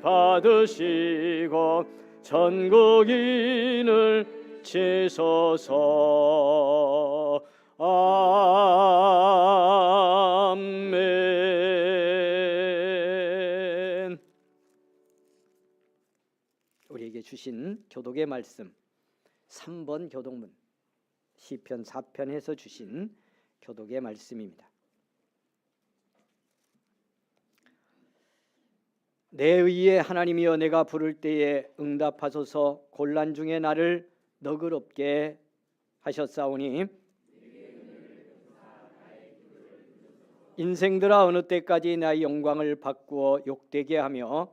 받으시고 전국인을 치소서. 아멘. 우리에게 주신 교독의 말씀 3번 교독문 시편 4편에서 주신 교독의 말씀입니다. 내 의의 하나님이여, 내가 부를 때에 응답하소서. 곤란 중에 나를 너그럽게 하셨사오니 인생들아, 어느 때까지 나의 영광을 바꾸어 욕되게 하며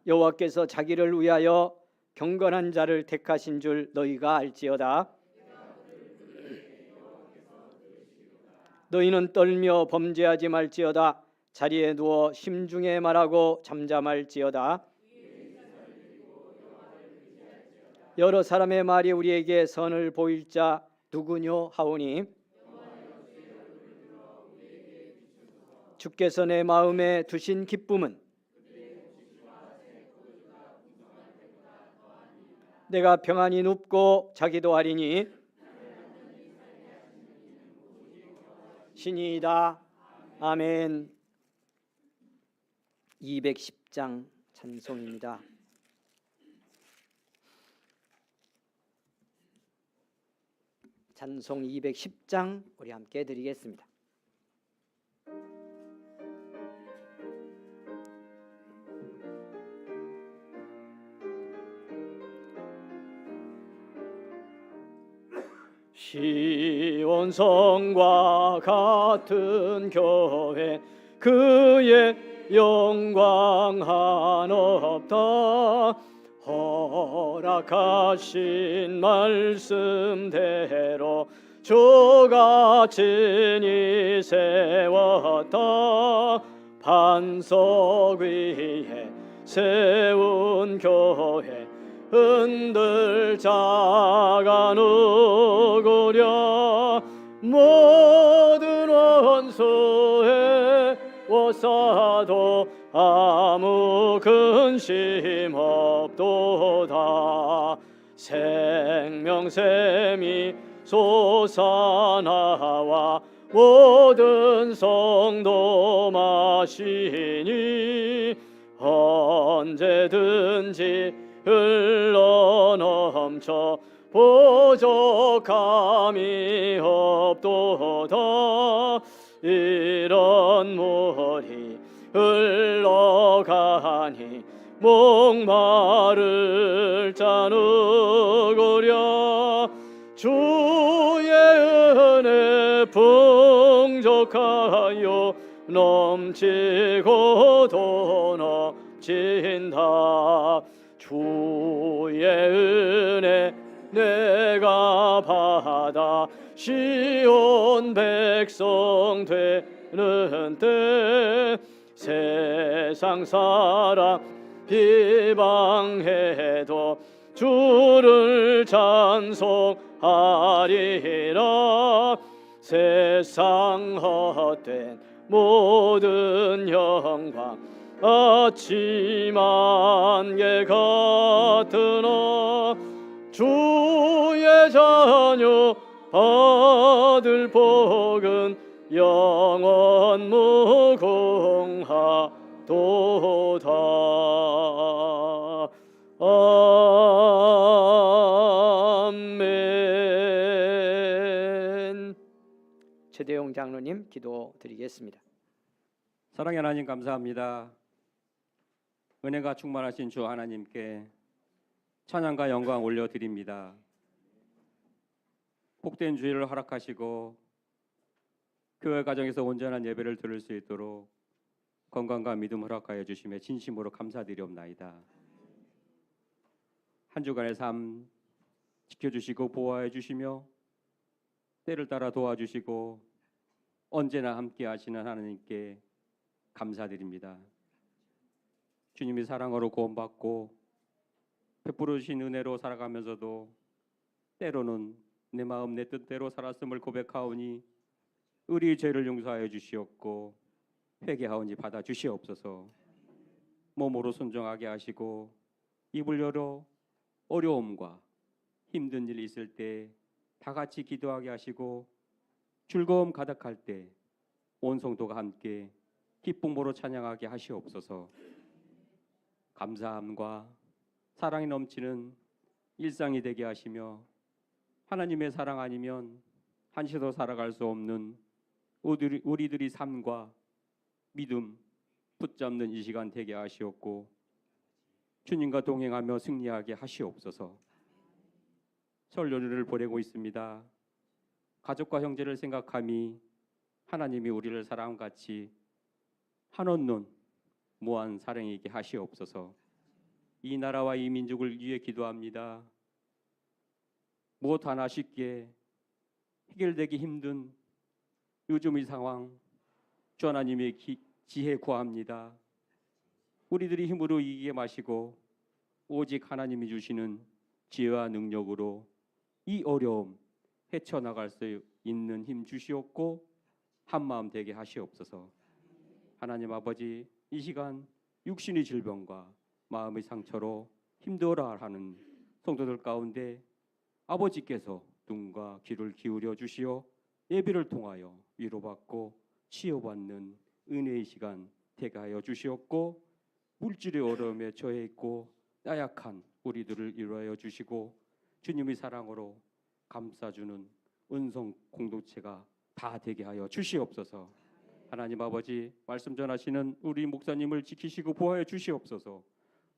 여호와께서 자기를 위하여 경건한 자를 택하신 줄 너희가 알지어다. 너희는 떨며 범죄하지 말지어다. 자리에 누워 심중에 말하고 잠잠할지어다. 여러 사람의 말이 우리에게 선을 보일 자 누구뇨 하오니 주께서 내 마음에 두신 기쁨은 내가 평안히 눕고 자기도 하리니 신이다. 아멘. 210장 찬송입니다. 찬송 210장 우리 함께 드리겠습니다. 시온 성과 같은 교회, 그의 영광 한없다. 허락하신 말씀대로 주가 친히 세웠다. 반석 위에 세운 교회, 흔들 자가 누구랴. 모든 원수의 워사도 아무 근심 없도다. 생명샘이 솟아나와 모든 성도 마시니 언제든지 흘러넘쳐 부족함이 없도다. 이런 물이 흘러가니 목마를 자 누구랴. 주의 은혜 풍족하여 넘치고 더 넘친다. 주의 은혜 내가 받아 시온 백성 되는 때, 세상 사람 비방해도 주를 찬송하리라. 세상 헛된 모든 영광 아침 안개 같으나 주의 자녀 받을 복은 영원 무궁하도다. 아멘. 최대용 장로님 기도 드리겠습니다. 사랑의 하나님, 감사합니다. 은혜가 충만하신 주 하나님께 찬양과 영광 올려드립니다. 복된 주일을 허락하시고 교회 가정에서 온전한 예배를 드릴 수 있도록 건강과 믿음 허락하여 주심에 진심으로 감사드리옵나이다. 한 주간의 삶 지켜주시고 보호해 주시며 때를 따라 도와주시고 언제나 함께 하시는 하나님께 감사드립니다. 주님이 사랑으로 구원받고 베풀으신 은혜로 살아가면서도 때로는 내 마음 내 뜻대로 살았음을 고백하오니 우리 죄를 용서하여 주시옵고 회개하오니 받아 주시옵소서. 몸으로 순종하게 하시고 입을 열어 어려움과 힘든 일이 있을 때 다 같이 기도하게 하시고 즐거움 가득할 때 온 성도가 함께 기쁨으로 찬양하게 하시옵소서. 감사함과 사랑이 넘치는 일상이 되게 하시며 하나님의 사랑 아니면 한시도 살아갈 수 없는 우리들의 삶과 믿음 붙잡는 이 시간 되게 하시옵고 주님과 동행하며 승리하게 하시옵소서. 설 연휴를 보내고 있습니다. 가족과 형제를 생각함이 하나님이 우리를 사랑같이 한없는 무한 사랑이게 하시옵소서. 이 나라와 이 민족을 위해 기도합니다. 무엇 하나 쉽게 해결되기 힘든 요즘 이 상황 주 하나님의 지혜 구합니다. 우리들이 힘으로 이기게 마시고 오직 하나님이 주시는 지혜와 능력으로 이 어려움 헤쳐나갈 수 있는 힘 주시옵고 한마음 되게 하시옵소서. 하나님 아버지, 이 시간 육신의 질병과 마음의 상처로 힘들어하는 성도들 가운데 아버지께서 눈과 귀를 기울여 주시어 예배를 통하여 위로받고 치유받는 은혜의 시간 되게 하여 주시옵고 물질의 어려움에 처해 있고 나약한 우리들을 위로하여 주시고 주님의 사랑으로 감싸주는 은성 공동체가 다 되게 하여 주시옵소서. 하나님 아버지, 말씀 전하시는 우리 목사님을 지키시고 보호하여 주시옵소서.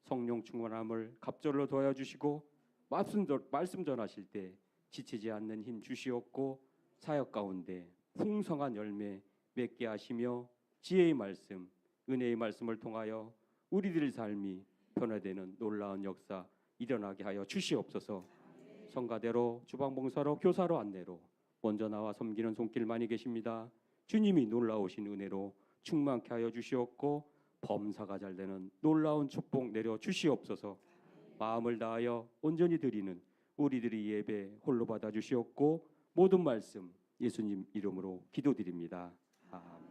성령 충만함을 갑절로 도와여 주시고 말씀 전하실 때 지치지 않는 힘 주시옵고 사역 가운데 풍성한 열매 맺게 하시며 지혜의 말씀, 은혜의 말씀을 통하여 우리들의 삶이 변화되는 놀라운 역사 일어나게 하여 주시옵소서. 성가대로 주방봉사로 교사로 안내로 먼저 나와 섬기는 손길 많이 계십니다. 주님이 놀라우신 은혜로 충만케 하여 주시옵고 범사가 잘 되는 놀라운 축복 내려 주시옵소서. 마음을 다하여 온전히 드리는 우리들의 예배 홀로 받아 주시옵고 모든 말씀 예수님 이름으로 기도드립니다. 아멘.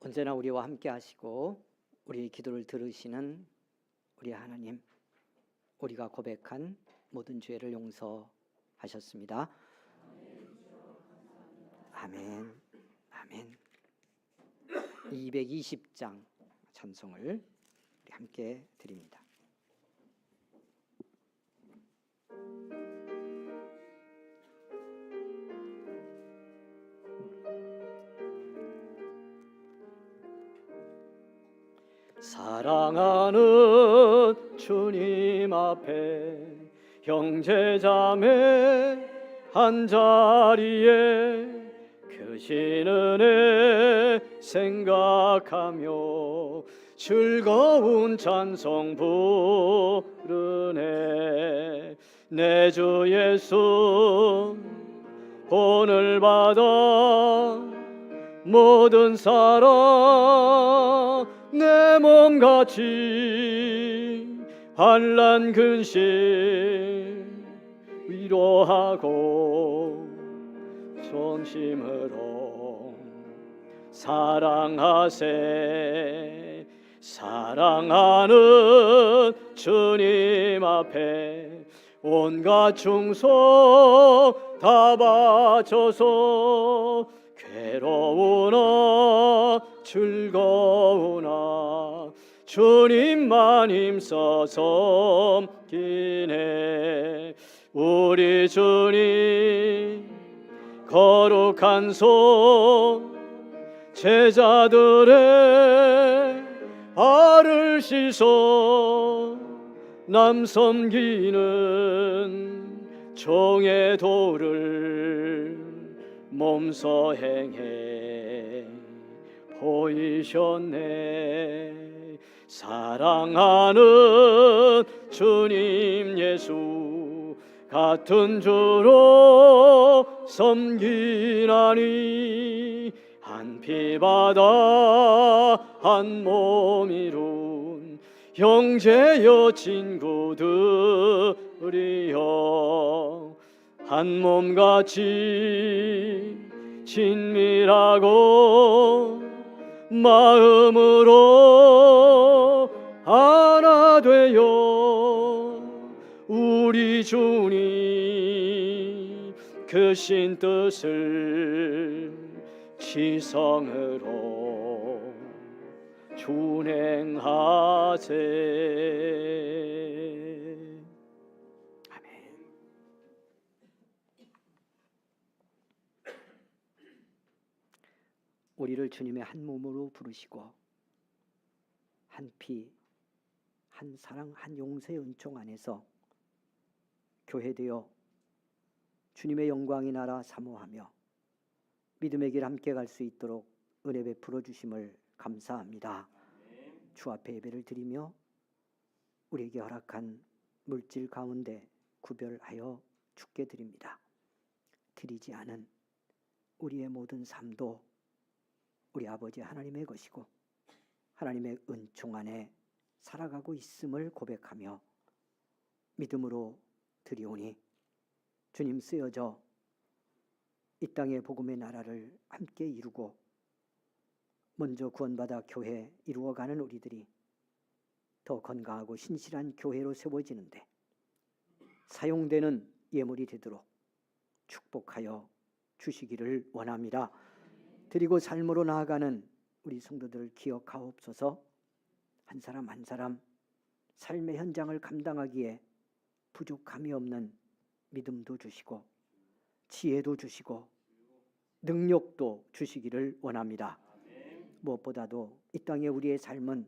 언제나 우리와 함께 하시고 우리 기도를 들으시는 우리 하나님, 우리가 고백한 모든 죄를 용서하셨습니다. 아멘. 아멘. 220장 찬송을 우리 함께 드립니다. 사랑하는 주님 앞에 형제자매 한자리에 크신 은혜 생각하며 즐거운 찬송 부르네. 내 주 예수 본을 받아 모든 사랑 내 몸같이 환난 근심 위로하고 전심으로 사랑하세. 사랑하는 주님 앞에 온갖 충성 다 바쳐서 괴로우나 즐거우나 주님만 힘써 섬기네. 우리 주님 거룩한 손 제자들의 발을 씻어 남 섬기는 정의 도를 몸소 행해 보이셨네. 사랑하는 주님 예수 같은 주로 섬기나니 한 피바다 한 몸 이룬 형제여 친구들이여 한 몸같이 친밀하고 마음으로 하나 되어 우리 주님 크신 뜻을 지성으로 준행하세. 아멘. 우리를 주님의 한 몸으로 부르시고 한 피, 한 사랑, 한 용서의 은총 안에서 교회되어 주님의 영광이 나라 사모하며 믿음의 길 함께 갈 수 있도록 은혜 베풀어 주심을 감사합니다. 주 앞에 예배를 드리며 우리에게 허락한 물질 가운데 구별하여 주께 드립니다. 드리지 않은 우리의 모든 삶도 우리 아버지 하나님의 것이고 하나님의 은총 안에 살아가고 있음을 고백하며 믿음으로 드리오니 주님 쓰여져 이 땅의 복음의 나라를 함께 이루고 먼저 구원받아 교회 이루어가는 우리들이 더 건강하고 신실한 교회로 세워지는데 사용되는 예물이 되도록 축복하여 주시기를 원합니다. 드리고 삶으로 나아가는 우리 성도들을 기억하옵소서. 한 사람 한 사람 삶의 현장을 감당하기에 부족함이 없는 믿음도 주시고 지혜도 주시고 능력도 주시기를 원합니다. 무엇보다도 이 땅에 우리의 삶은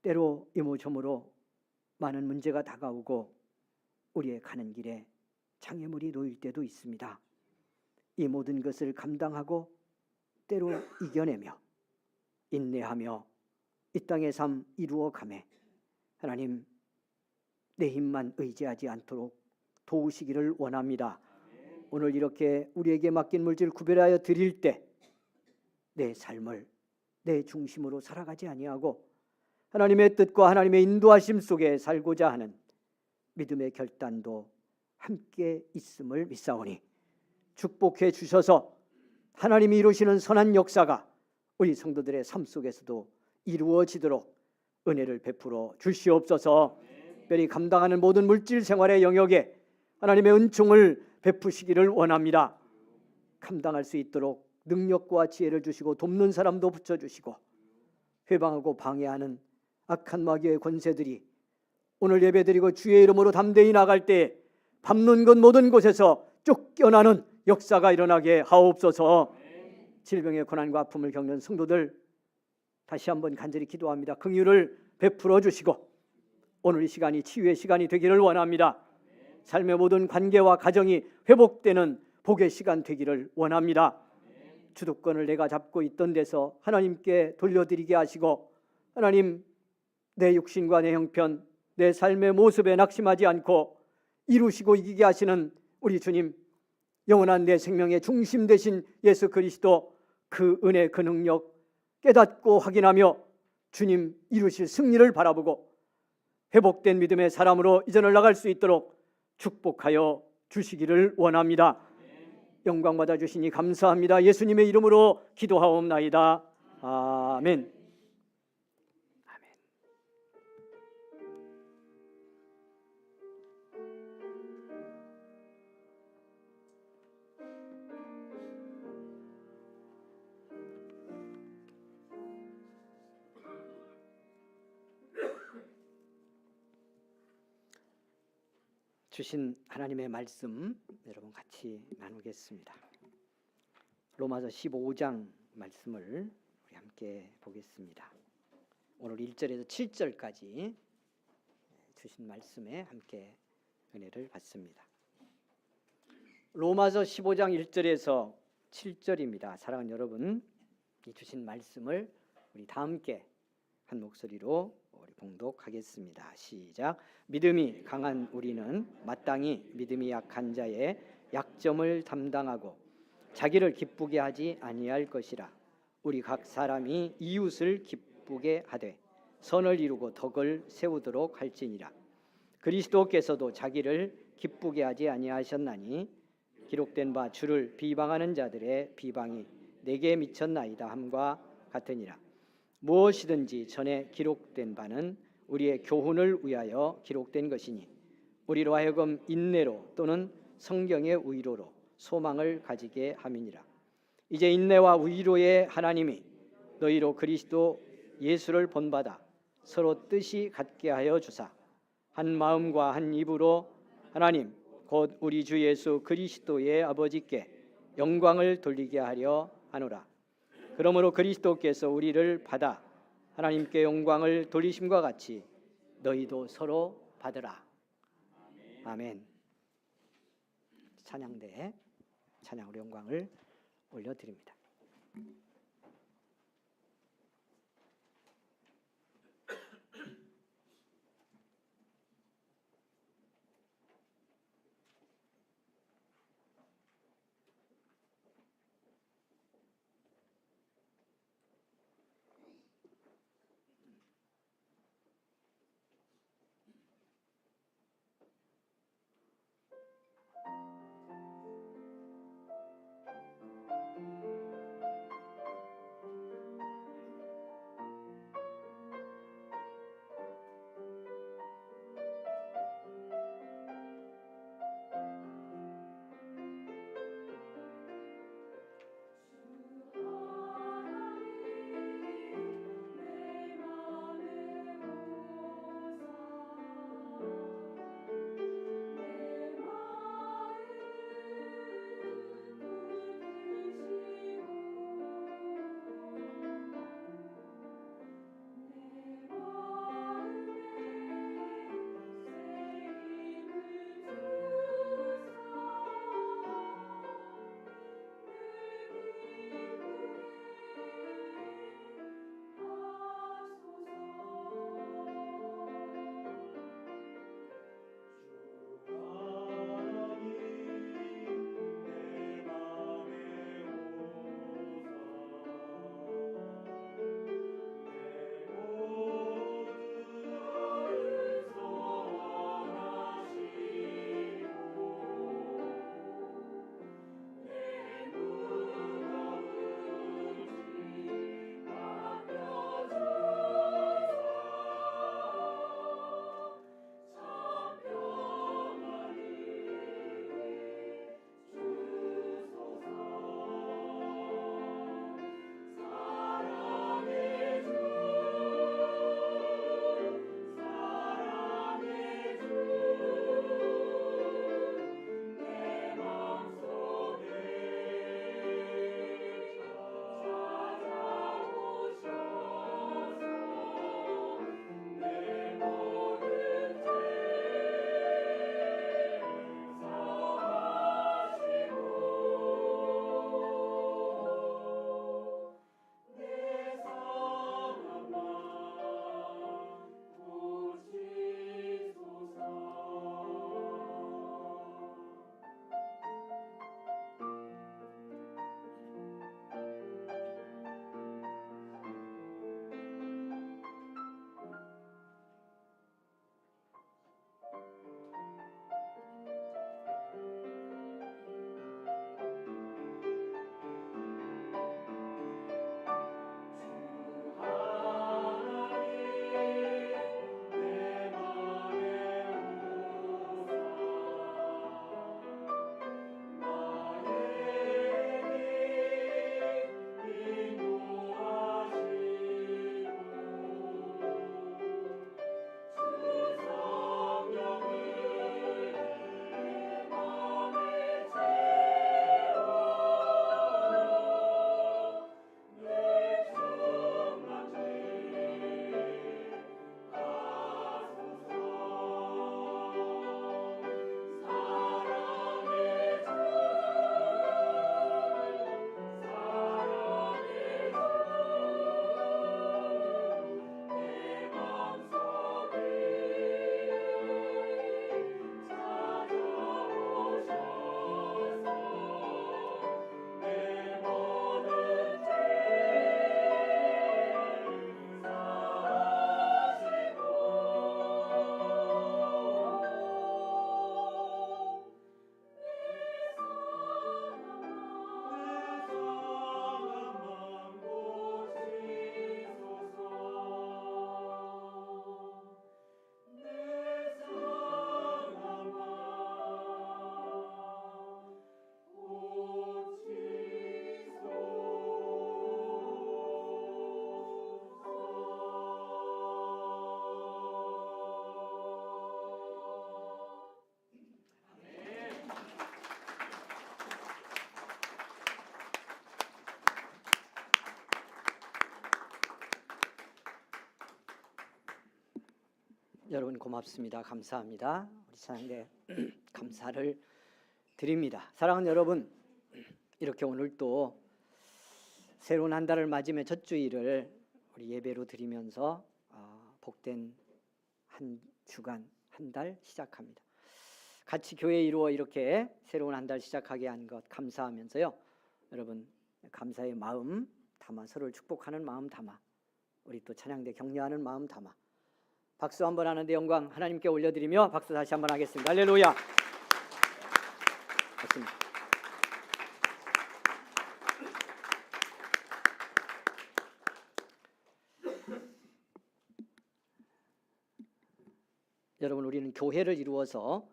때로 이모저모로 많은 문제가 다가오고 우리의 가는 길에 장애물이 놓일 때도 있습니다. 이 모든 것을 감당하고 때로 이겨내며 인내하며 이 땅의 삶 이루어가매 하나님 내 힘만 의지하지 않도록 도우시기를 원합니다. 오늘 이렇게 우리에게 맡긴 물질 구별하여 드릴 때 내 삶을 내 중심으로 살아가지 아니하고 하나님의 뜻과 하나님의 인도하심 속에 살고자 하는 믿음의 결단도 함께 있음을 믿사오니 축복해 주셔서 하나님이 이루시는 선한 역사가 우리 성도들의 삶 속에서도 이루어지도록 은혜를 베풀어 주시옵소서. 특별히 감당하는 모든 물질 생활의 영역에 하나님의 은총을 베푸시기를 원합니다. 감당할 수 있도록 능력과 지혜를 주시고 돕는 사람도 붙여주시고 회방하고 방해하는 악한 마귀의 권세들이 오늘 예배드리고 주의 이름으로 담대히 나갈 때 밟는 것 모든 곳에서 쫓겨나는 역사가 일어나게 하옵소서. 질병의 고난과 아픔을 겪는 성도들 다시 한번 간절히 기도합니다. 긍휼을 베풀어 주시고 오늘 이 시간이 치유의 시간이 되기를 원합니다. 삶의 모든 관계와 가정이 회복되는 복의 시간 되기를 원합니다. 주도권을 내가 잡고 있던 데서 하나님께 돌려드리게 하시고 하나님 내 육신과 내 형편 내 삶의 모습에 낙심하지 않고 이루시고 이기게 하시는 우리 주님 영원한 내 생명의 중심 되신 예수 그리스도 그 은혜 그 능력 깨닫고 확인하며 주님 이루실 승리를 바라보고 회복된 믿음의 사람으로 이전을 나갈 수 있도록 축복하여 주시기를 원합니다. 영광 받아 주시니 감사합니다. 예수님의 이름으로 기도하옵나이다. 아멘. 아멘. 주신 하나님의 말씀 여러분 같이 나누겠습니다. 로마서 15장 말씀을 우리 함께 보겠습니다. 오늘 1절에서 7절까지 주신 말씀에 함께 은혜를 받습니다. 로마서 15장 1절에서 7절입니다. 사랑하는 여러분, 이 주신 말씀을 우리 다 함께 한 목소리로 우리 봉독하겠습니다. 시작. 믿음이 강한 우리는 마땅히 믿음이 약한 자의 약점을 담당하고 자기를 기쁘게 하지 아니할 것이라. 우리 각 사람이 이웃을 기쁘게 하되 선을 이루고 덕을 세우도록 할지니라. 그리스도께서도 자기를 기쁘게 하지 아니하셨나니 기록된 바 주를 비방하는 자들의 비방이 내게 미쳤나이다 함과 같으니라. 무엇이든지 전에 기록된 바는 우리의 교훈을 위하여 기록된 것이니 우리로 하여금 인내로 또는 성경의 위로로 소망을 가지게 함이니라. 이제 인내와 위로의 하나님이 너희로 그리스도 예수를 본받아 서로 뜻이 같게 하여 주사 한 마음과 한 입으로 하나님 곧 우리 주 예수 그리스도의 아버지께 영광을 돌리게 하려 하노라. 그러므로 그리스도께서 우리를 받아 하나님께 영광을 돌리심과 같이 너희도 서로 받으라. 아멘. 찬양대에 찬양으로 영광을 올려드립니다. 여러분 고맙습니다. 감사합니다. 우리 찬양대 감사를 드립니다. 사랑하는 여러분, 이렇게 오늘 또 새로운 한 달을 맞으며 첫 주일을 우리 예배로 드리면서 복된 한 주간, 한 달 시작합니다. 같이 교회 이루어 이렇게 새로운 한 달 시작하게 한 것 감사하면서요, 여러분 감사의 마음 담아, 서로를 축복하는 마음 담아, 우리 또 찬양대 격려하는 마음 담아 박수 한번 하는데 영광 하나님께 올려드리며 박수 다시 한번 하겠습니다. 할렐루야. 좋습니다. 여러분, 우리는 교회를 이루어서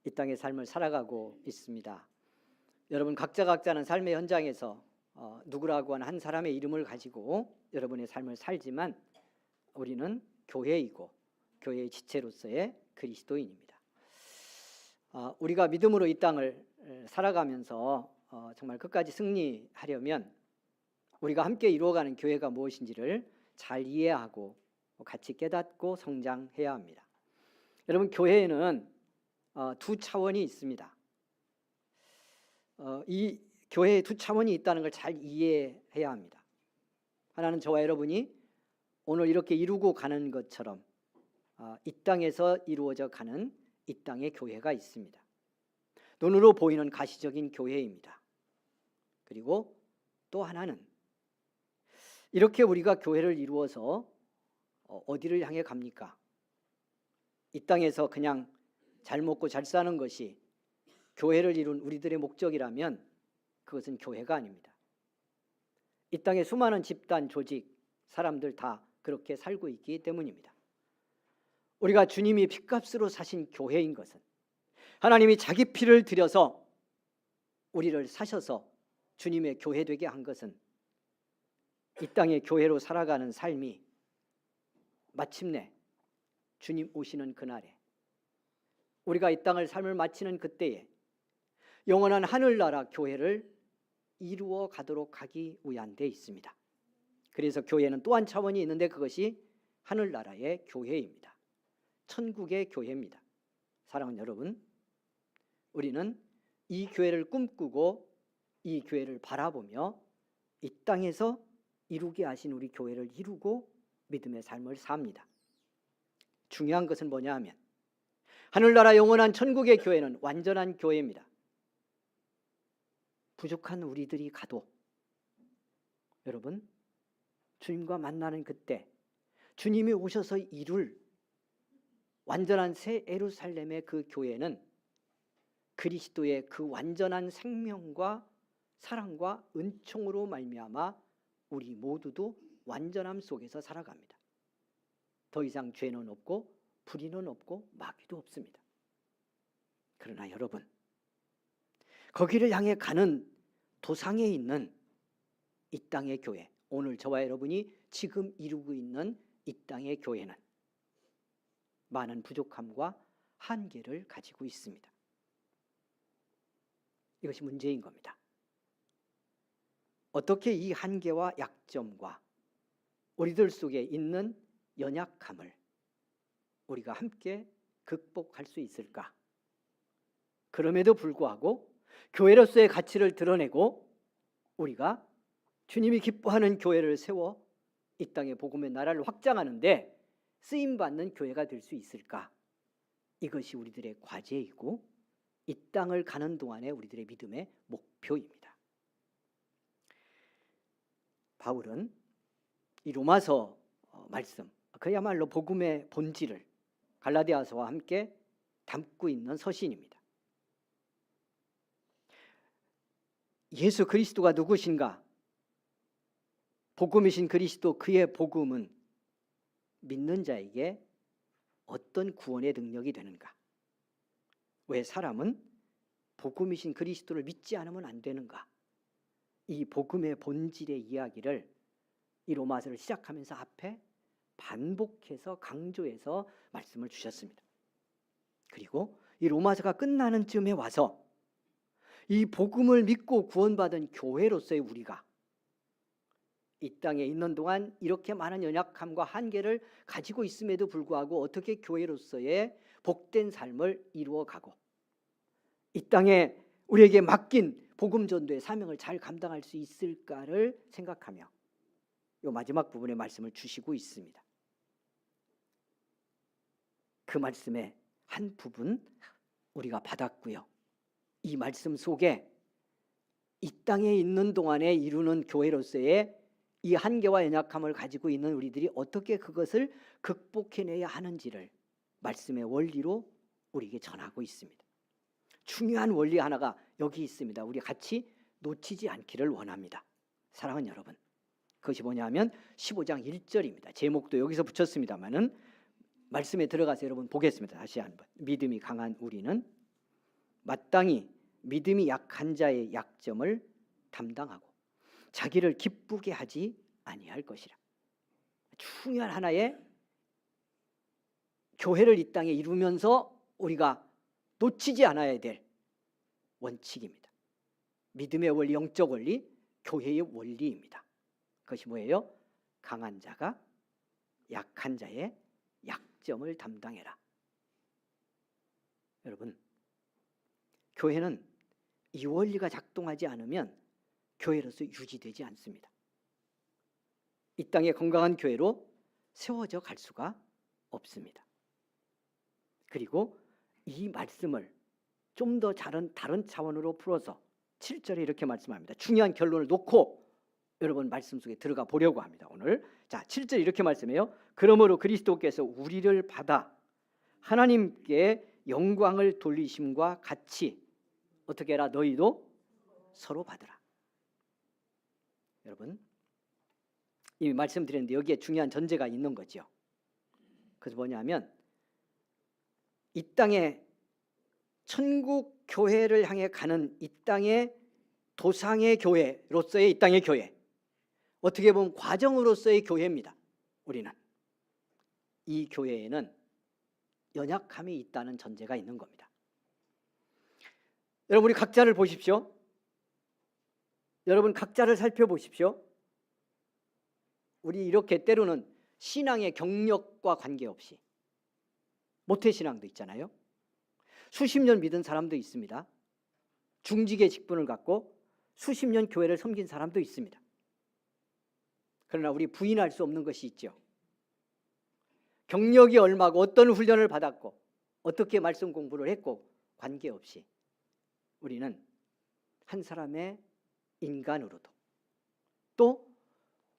이 땅의 삶을 살아가고 있습니다. 여러분 각자는 삶의 현장에서 누구라고 하는 한 사람의 이름을 가지고 여러분의 삶을 살지만 우리는 교회이고 교회의 지체로서의 그리스도인입니다. 우리가 믿음으로 이 땅을 살아가면서 정말 끝까지 승리하려면 우리가 함께 이루어가는 교회가 무엇인지를 잘 이해하고 같이 깨닫고 성장해야 합니다. 여러분, 교회에는 두 차원이 있습니다. 이 교회에 두 차원이 있다는 걸 잘 이해해야 합니다. 하나는 저와 여러분이 오늘 이렇게 이루고 가는 것처럼 이 땅에서 이루어져 가는 이 땅의 교회가 있습니다. 눈으로 보이는 가시적인 교회입니다. 그리고 또 하나는 이렇게 우리가 교회를 이루어서 어디를 향해 갑니까? 이 땅에서 그냥 잘 먹고 잘 사는 것이 교회를 이룬 우리들의 목적이라면 그것은 교회가 아닙니다. 이 땅에 수많은 집단, 조직, 사람들 다 그렇게 살고 있기 때문입니다. 우리가 주님이 핏값으로 사신 교회인 것은, 하나님이 자기 피를 들여서 우리를 사셔서 주님의 교회 되게 한 것은, 이 땅의 교회로 살아가는 삶이 마침내 주님 오시는 그날에, 우리가 이 땅을 삶을 마치는 그때에 영원한 하늘나라 교회를 이루어 가도록 하기 위한 데 있습니다. 그래서 교회는 또 한 차원이 있는데 그것이 하늘나라의 교회입니다. 천국의 교회입니다. 사랑하는 여러분, 우리는 이 교회를 꿈꾸고 이 교회를 바라보며 이 땅에서 이루게 하신 우리 교회를 이루고 믿음의 삶을 삽니다. 중요한 것은 뭐냐 하면 하늘나라 영원한 천국의 교회는 완전한 교회입니다. 부족한 우리들이 가도 여러분, 주님과 만나는 그때 주님이 오셔서 이룰 완전한 새 예루살렘의 그 교회는 그리스도의 그 완전한 생명과 사랑과 은총으로 말미암아 우리 모두도 완전함 속에서 살아갑니다. 더 이상 죄는 없고 불의는 없고 마귀도 없습니다. 그러나 여러분, 거기를 향해 가는 도상에 있는 이 땅의 교회, 오늘 저와 여러분이 지금 이루고 있는 이 땅의 교회는 많은 부족함과 한계를 가지고 있습니다. 이것이 문제인 겁니다. 어떻게 이 한계와 약점과 우리들 속에 있는 연약함을 우리가 함께 극복할 수 있을까? 그럼에도 불구하고 교회로서의 가치를 드러내고 우리가 주님이 기뻐하는 교회를 세워 이 땅의 복음의 나라를 확장하는데 쓰임받는 교회가 될 수 있을까? 이것이 우리들의 과제이고 이 땅을 가는 동안에 우리들의 믿음의 목표입니다. 바울은 이 로마서 말씀, 그야말로 복음의 본질을 갈라디아서와 함께 담고 있는 서신입니다. 예수 그리스도가 누구신가? 복음이신 그리스도, 그의 복음은 믿는 자에게 어떤 구원의 능력이 되는가? 왜 사람은 복음이신 그리스도를 믿지 않으면 안 되는가? 이 복음의 본질의 이야기를 이 로마서를 시작하면서 앞에 반복해서 강조해서 말씀을 주셨습니다. 그리고 이 로마서가 끝나는 쯤에 와서 이 복음을 믿고 구원받은 교회로서의 우리가 이 땅에 있는 동안 이렇게 많은 연약함과 한계를 가지고 있음에도 불구하고 어떻게 교회로서의 복된 삶을 이루어가고 이 땅에 우리에게 맡긴 복음 전도의 사명을 잘 감당할 수 있을까를 생각하며 이 마지막 부분의 말씀을 주시고 있습니다. 그 말씀의 한 부분 우리가 받았고요. 이 말씀 속에 이 땅에 있는 동안에 이루는 교회로서의 이 한계와 연약함을 가지고 있는 우리들이 어떻게 그것을 극복해내야 하는지를 말씀의 원리로 우리에게 전하고 있습니다. 중요한 원리 하나가 여기 있습니다. 우리 같이 놓치지 않기를 원합니다. 사랑하는 여러분, 그것이 뭐냐면 15장 1절입니다. 제목도 여기서 붙였습니다마는 말씀에 들어가서 여러분 보겠습니다. 다시 한번. 믿음이 강한 우리는 마땅히 믿음이 약한 자의 약점을 담당하고 자기를 기쁘게 하지 아니할 것이라. 중요한 하나의 교회를 이 땅에 이루면서 우리가 놓치지 않아야 될 원칙입니다. 믿음의 원리, 영적 원리, 교회의 원리입니다. 그것이 뭐예요? 강한 자가 약한 자의 약점을 담당해라. 여러분, 교회는 이 원리가 작동하지 않으면 교회로서 유지되지 않습니다. 이 땅의 건강한 교회로 세워져 갈 수가 없습니다. 그리고 이 말씀을 좀 더 다른 차원으로 풀어서 7절에 이렇게 말씀합니다. 중요한 결론을 놓고 여러분 말씀 속에 들어가 보려고 합니다. 오늘 자 7절 이렇게 말씀해요. 그러므로 그리스도께서 우리를 받아 하나님께 영광을 돌리심과 같이 어떻게 해라? 너희도 서로 받으라. 여러분 이미 말씀드렸는데 여기에 중요한 전제가 있는 거죠. 그래서 뭐냐면 이 땅에 천국 교회를 향해 가는 이 땅의 도상의 교회로서의 이 땅의 교회, 어떻게 보면 과정으로서의 교회입니다. 우리는 이 교회에는 연약함이 있다는 전제가 있는 겁니다. 여러분 우리 각자를 보십시오. 여러분 각자를 살펴보십시오. 우리 이렇게 때로는 신앙의 경력과 관계없이 모태신앙도 있잖아요. 수십 년 믿은 사람도 있습니다. 중직의 직분을 갖고 수십 년 교회를 섬긴 사람도 있습니다. 그러나 우리 부인할 수 없는 것이 있죠. 경력이 얼마고 어떤 훈련을 받았고 어떻게 말씀 공부를 했고 관계없이 우리는 한 사람의 인간으로도 또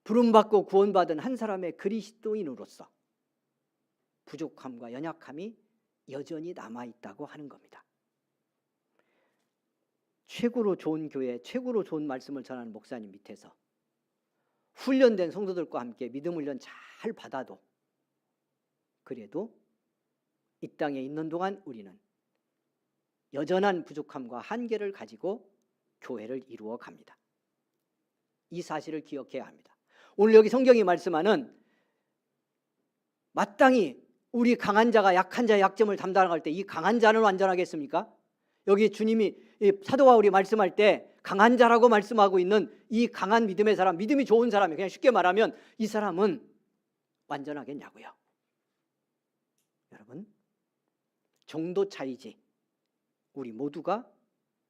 부름받고 구원받은 한 사람의 그리스도인으로서 부족함과 연약함이 여전히 남아있다고 하는 겁니다. 최고로 좋은 교회, 최고로 좋은 말씀을 전하는 목사님 밑에서 훈련된 성도들과 함께 믿음 훈련 잘 받아도 그래도 이 땅에 있는 동안 우리는 여전한 부족함과 한계를 가지고 교회를 이루어 갑니다. 이 사실을 기억해야 합니다. 오늘 여기 성경이 말씀하는 마땅히 우리 강한 자가 약한 자의 약점을 담당할 때 이 강한 자는 완전하겠습니까? 여기 주님이 사도 바울이 말씀할 때 강한 자라고 말씀하고 있는 이 강한 믿음의 사람, 믿음이 좋은 사람이 그냥 쉽게 말하면 이 사람은 완전하겠냐고요. 여러분 정도 차이지 우리 모두가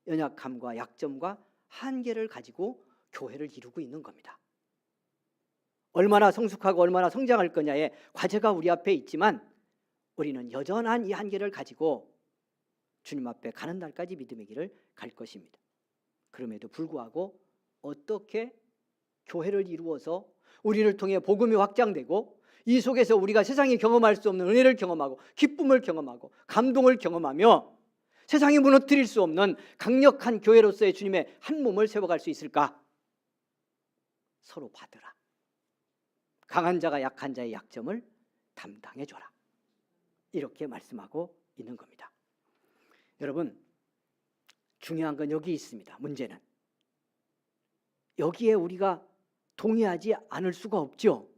연약함과 약점과 한계를 가지고 교회를 이루고 있는 겁니다. 얼마나 성숙하고 얼마나 성장할 거냐의 과제가 우리 앞에 있지만 우리는 여전한 이 한계를 가지고 주님 앞에 가는 날까지 믿음의 길을 갈 것입니다. 그럼에도 불구하고 어떻게 교회를 이루어서 우리를 통해 복음이 확장되고 이 속에서 우리가 세상이 경험할 수 없는 은혜를 경험하고 기쁨을 경험하고 감동을 경험하며 세상이 무너뜨릴 수 없는 강력한 교회로서의 주님의 한 몸을 세워갈 수 있을까? 서로 받으라. 강한 자가 약한 자의 약점을 담당해줘라. 이렇게 말씀하고 있는 겁니다. 여러분 중요한 건 여기 있습니다. 문제는 여기에 우리가 동의하지 않을 수가 없죠.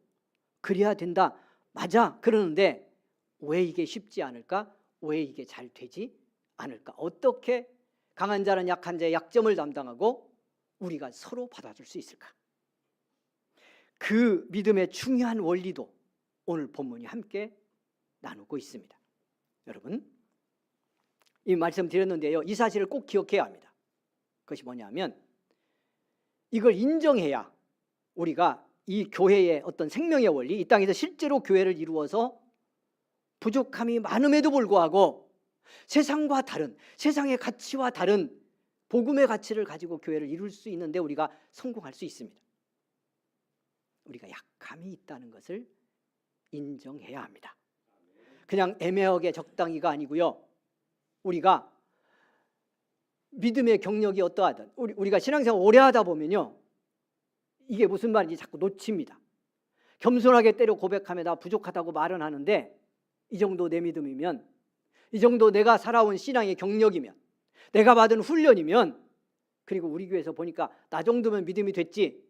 그래야 된다. 맞아. 그러는데 왜 이게 쉽지 않을까? 왜 이게 잘 되지 않을까? 어떻게 강한 자는 약한 자의 약점을 담당하고 우리가 서로 받아줄 수 있을까? 그 믿음의 중요한 원리도 오늘 본문이 함께 나누고 있습니다. 여러분, 이 말씀 드렸는데요, 이 사실을 꼭 기억해야 합니다. 그것이 뭐냐면 이걸 인정해야 우리가 이 교회의 어떤 생명의 원리, 이 땅에서 실제로 교회를 이루어서 부족함이 많음에도 불구하고 세상과 다른, 세상의 가치와 다른 복음의 가치를 가지고 교회를 이룰 수 있는데 우리가 성공할 수 있습니다. 우리가 약함이 있다는 것을 인정해야 합니다. 그냥 애매하게 적당히가 아니고요, 우리가 믿음의 경력이 어떠하든 우리가 신앙생활 오래 하다 보면요, 이게 무슨 말인지 자꾸 놓칩니다. 겸손하게 때려 고백하며 나 부족하다고 말은 하는데 이 정도 내 믿음이면, 이 정도 내가 살아온 신앙의 경력이면, 내가 받은 훈련이면, 그리고 우리 교회에서 보니까 나 정도면 믿음이 됐지,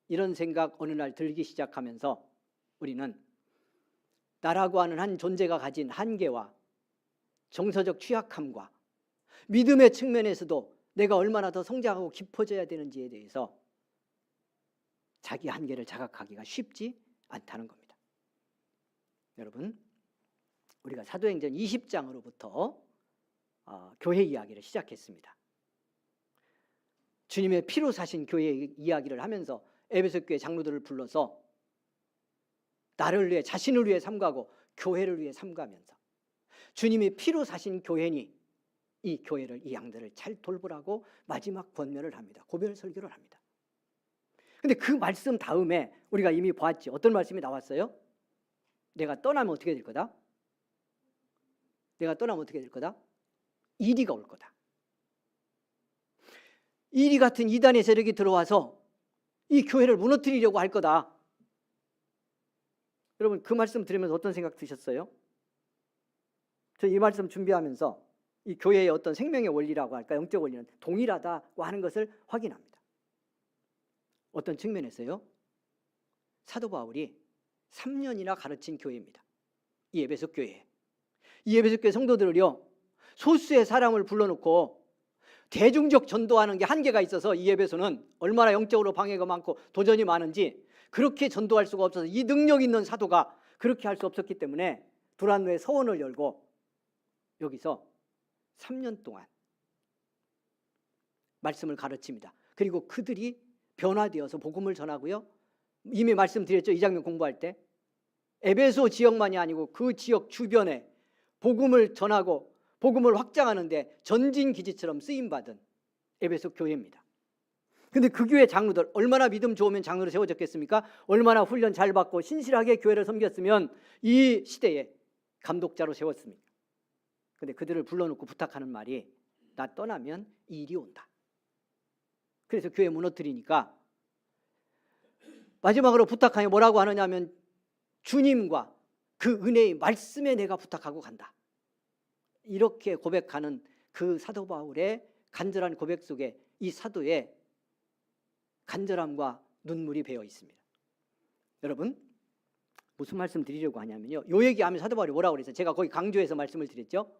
이런 생각 어느 날 들기 시작하면서 우리는 나라고 하는 한 존재가 가진 한계와 정서적 취약함과 믿음의 측면에서도 내가 얼마나 더 성장하고 깊어져야 되는지에 대해서 자기 한계를 자각하기가 쉽지 않다는 겁니다. 여러분, 우리가 사도행전 20장으로부터 교회 이야기를 시작했습니다. 주님의 피로 사신 교회 이야기를 하면서 에베소 교회 장로들을 불러서 나를 위해, 자신을 위해 삼가고 교회를 위해 삼가면서 주님이 피로 사신 교회니 이 교회를, 이 양들을 잘 돌보라고 마지막 권면을 합니다. 고별 설교를 합니다. 근데 그 말씀 다음에 우리가 이미 보았지. 어떤 말씀이 나왔어요? 내가 떠나면 어떻게 될 거다? 내가 떠나면 어떻게 될 거다? 이리가 올 거다. 이리 같은 이단의 세력이 들어와서 이 교회를 무너뜨리려고 할 거다. 여러분, 그 말씀 들으면서 어떤 생각 드셨어요? 저 이 말씀 준비하면서 이 교회의 어떤 생명의 원리라고 할까, 영적 원리는 동일하다고 하는 것을 확인합니다. 어떤 측면에서요? 사도 바울이 3년이나 가르친 교회입니다. 이 에베소 교회. 이 에베소 교회 성도들을요, 소수의 사람을 불러놓고 대중적 전도하는 게 한계가 있어서 이 에베소는 얼마나 영적으로 방해가 많고 도전이 많은지 그렇게 전도할 수가 없어서 이 능력 있는 사도가 그렇게 할 수 없었기 때문에 두란노의 서원을 열고 여기서 3년 동안 말씀을 가르칩니다. 그리고 그들이 변화되어서 복음을 전하고요, 이미 말씀드렸죠, 이 장면 공부할 때 에베소 지역만이 아니고 그 지역 주변에 복음을 전하고 복음을 확장하는데 전진기지처럼 쓰임받은 에베소 교회입니다. 근데 그 교회 장로들 얼마나 믿음 좋으면 장로로 세워졌겠습니까? 얼마나 훈련 잘 받고 신실하게 교회를 섬겼으면 이 시대에 감독자로 세웠습니까? 근데 그들을 불러놓고 부탁하는 말이 나 떠나면 이 일이 온다. 그래서 교회 무너뜨리니까 마지막으로 부탁하니 뭐라고 하느냐면 주님과 그 은혜의 말씀에 내가 부탁하고 간다. 이렇게 고백하는 그 사도 바울의 간절한 고백 속에 이 사도의 간절함과 눈물이 배어 있습니다. 여러분, 무슨 말씀 드리려고 하냐면요, 요 얘기하면 사도 바울이 뭐라고 그랬어요? 제가 거기 강조해서 말씀을 드렸죠.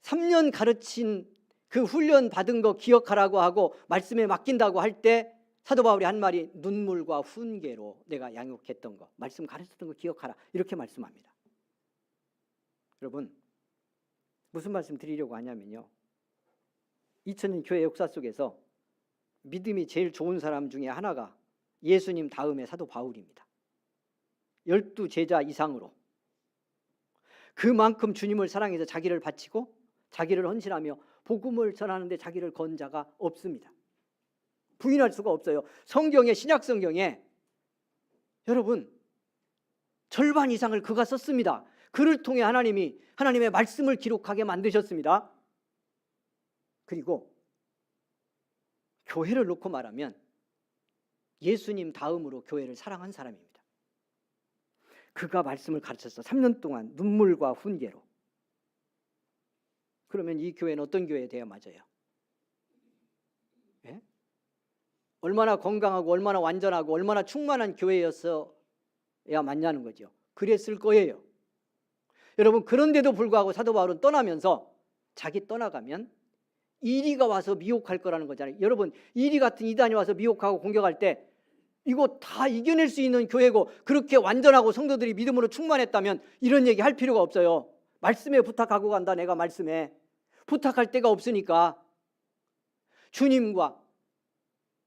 3년 가르친 그 훈련 받은 거 기억하라고 하고 말씀에 맡긴다고 할 때 사도 바울이 한 말이 눈물과 훈계로 내가 양육했던 거, 말씀 가르쳤던 거 기억하라, 이렇게 말씀합니다. 여러분, 무슨 말씀 드리려고 하냐면요, 2000년 교회 역사 속에서 믿음이 제일 좋은 사람 중에 하나가 예수님 다음에 사도 바울입니다. 12제자 이상으로 그만큼 주님을 사랑해서 자기를 바치고 자기를 헌신하며 복음을 전하는데 자기를 건 자가 없습니다. 부인할 수가 없어요. 성경에, 신약 성경에 여러분 절반 이상을 그가 썼습니다. 그를 통해 하나님이 하나님의 말씀을 기록하게 만드셨습니다. 그리고 교회를 놓고 말하면 예수님 다음으로 교회를 사랑한 사람입니다. 그가 말씀을 가르쳤어. 3년 동안 눈물과 훈계로. 그러면 이 교회는 어떤 교회에 돼야 맞아요? 예? 얼마나 건강하고 얼마나 완전하고 얼마나 충만한 교회였어야 맞냐는 거죠. 그랬을 거예요. 여러분, 그런데도 불구하고 사도 바울은 떠나면서 자기 떠나가면 이리가 와서 미혹할 거라는 거잖아요. 여러분, 이리 같은 이단이 와서 미혹하고 공격할 때 이거 다 이겨낼 수 있는 교회고 그렇게 완전하고 성도들이 믿음으로 충만했다면 이런 얘기 할 필요가 없어요. 말씀에 부탁하고 간다. 내가 말씀에 부탁할 데가 없으니까 주님과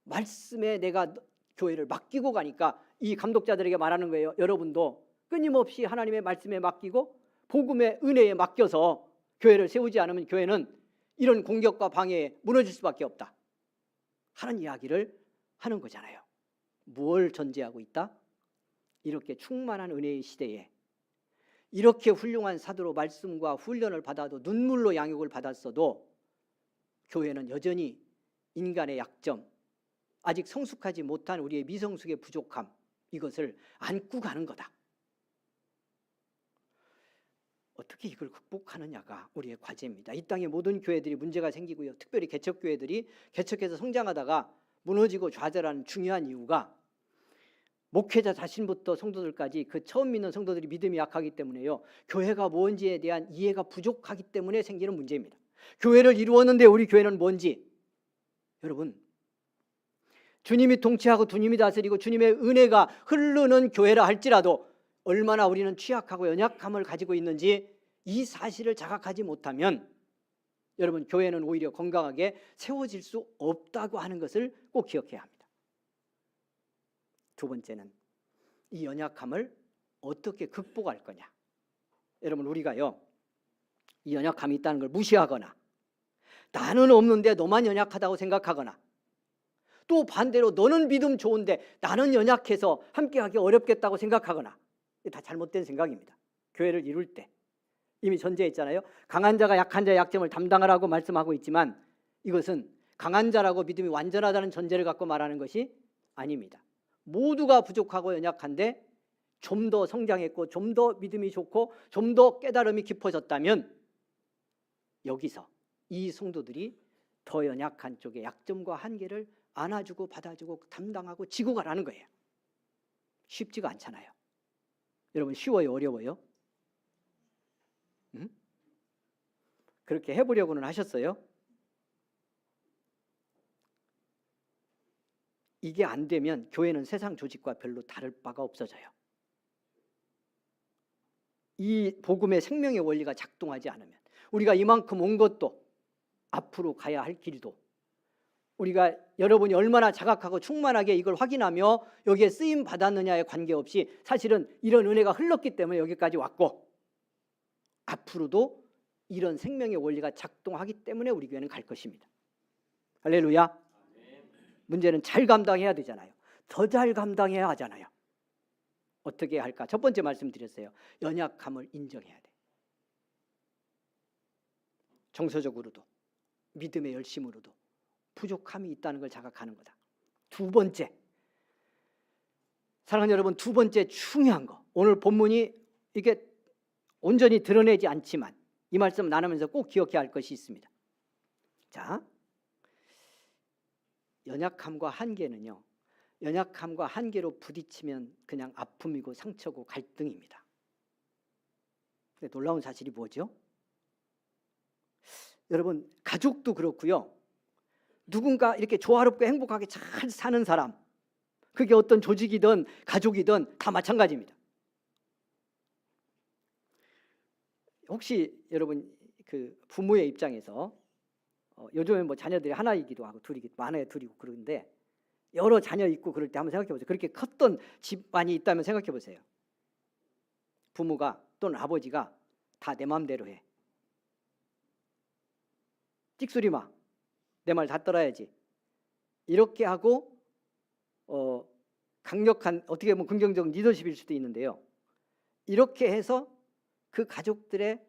말씀에 내가 교회를 맡기고 가니까 이 감독자들에게 말하는 거예요. 여러분도 끊임없이 하나님의 말씀에 맡기고 복음의 은혜에 맡겨서 교회를 세우지 않으면 교회는 이런 공격과 방해에 무너질 수밖에 없다 하는 이야기를 하는 거잖아요. 뭘 전제하고 있다? 이렇게 충만한 은혜의 시대에 이렇게 훌륭한 사도로 말씀과 훈련을 받아도 눈물로 양육을 받았어도 교회는 여전히 인간의 약점, 아직 성숙하지 못한 우리의 미성숙의 부족함, 이것을 안고 가는 거다. 어떻게 이걸 극복하느냐가 우리의 과제입니다. 이 땅의 모든 교회들이 문제가 생기고요. 특별히 개척교회들이 개척해서 성장하다가 무너지고 좌절하는 중요한 이유가 목회자 자신부터 성도들까지 그 처음 믿는 성도들이 믿음이 약하기 때문에요. 교회가 뭔지에 대한 이해가 부족하기 때문에 생기는 문제입니다. 교회를 이루었는데 우리 교회는 뭔지, 여러분, 주님이 통치하고 주님이 다스리고 주님의 은혜가 흐르는 교회라 할지라도 얼마나 우리는 취약하고 연약함을 가지고 있는지 이 사실을 자각하지 못하면 여러분, 교회는 오히려 건강하게 세워질 수 없다고 하는 것을 꼭 기억해야 합니다. 두 번째는 이 연약함을 어떻게 극복할 거냐. 여러분, 우리가요, 이 연약함이 있다는 걸 무시하거나 나는 없는데 너만 연약하다고 생각하거나 또 반대로 너는 믿음 좋은데 나는 연약해서 함께하기 어렵겠다고 생각하거나, 이게 다 잘못된 생각입니다. 교회를 이룰 때 이미 전제했잖아요. 강한 자가 약한 자의 약점을 담당하라고 말씀하고 있지만 이것은 강한 자라고 믿음이 완전하다는 전제를 갖고 말하는 것이 아닙니다. 모두가 부족하고 연약한데 좀 더 성장했고 좀 더 믿음이 좋고 좀 더 깨달음이 깊어졌다면 여기서 이 성도들이 더 연약한 쪽의 약점과 한계를 안아주고 받아주고 담당하고 지고 가라는 거예요. 쉽지가 않잖아요. 여러분, 쉬워요, 어려워요? 응? 그렇게 해보려고는 하셨어요? 이게 안 되면 교회는 세상 조직과 별로 다를 바가 없어져요. 이 복음의 생명의 원리가 작동하지 않으면 우리가 이만큼 온 것도 앞으로 가야 할 길도 우리가 여러분이 얼마나 자각하고 충만하게 이걸 확인하며 여기에 쓰임 받았느냐에 관계없이 사실은 이런 은혜가 흘렀기 때문에 여기까지 왔고 앞으로도 이런 생명의 원리가 작동하기 때문에 우리 교회는 갈 것입니다. 할렐루야. 문제는 잘 감당해야 되잖아요. 더 잘 감당해야 하잖아요. 어떻게 할까? 첫 번째 말씀드렸어요. 연약함을 인정해야 돼. 정서적으로도 믿음의 열심으로도 부족함이 있다는 걸 자각하는 거다. 두 번째, 사랑하는 여러분, 두 번째 중요한 거, 오늘 본문이 이게 온전히 드러내지 않지만 이 말씀 나누면서 꼭 기억해야 할 것이 있습니다. 자, 연약함과 한계는요, 연약함과 한계로 부딪히면 그냥 아픔이고 상처고 갈등입니다. 근데 놀라운 사실이 뭐죠? 여러분, 가족도 그렇고요, 누군가 이렇게 조화롭고 행복하게 잘 사는 사람, 그게 어떤 조직이든 가족이든 다 마찬가지입니다. 혹시 여러분 그 부모의 입장에서 요즘에 뭐 자녀들이 하나이기도 하고 둘이기도 많아요, 둘이고 그런데 여러 자녀 있고 그럴 때 한번 생각해 보세요. 그렇게 컸던 집안이 있다면 생각해 보세요. 부모가 또는 아버지가 다 내 마음대로 해. 찍소리 마. 내 말 다 따라야지. 이렇게 하고 강력한, 어떻게 보면 긍정적 리더십일 수도 있는데요. 이렇게 해서 그 가족들의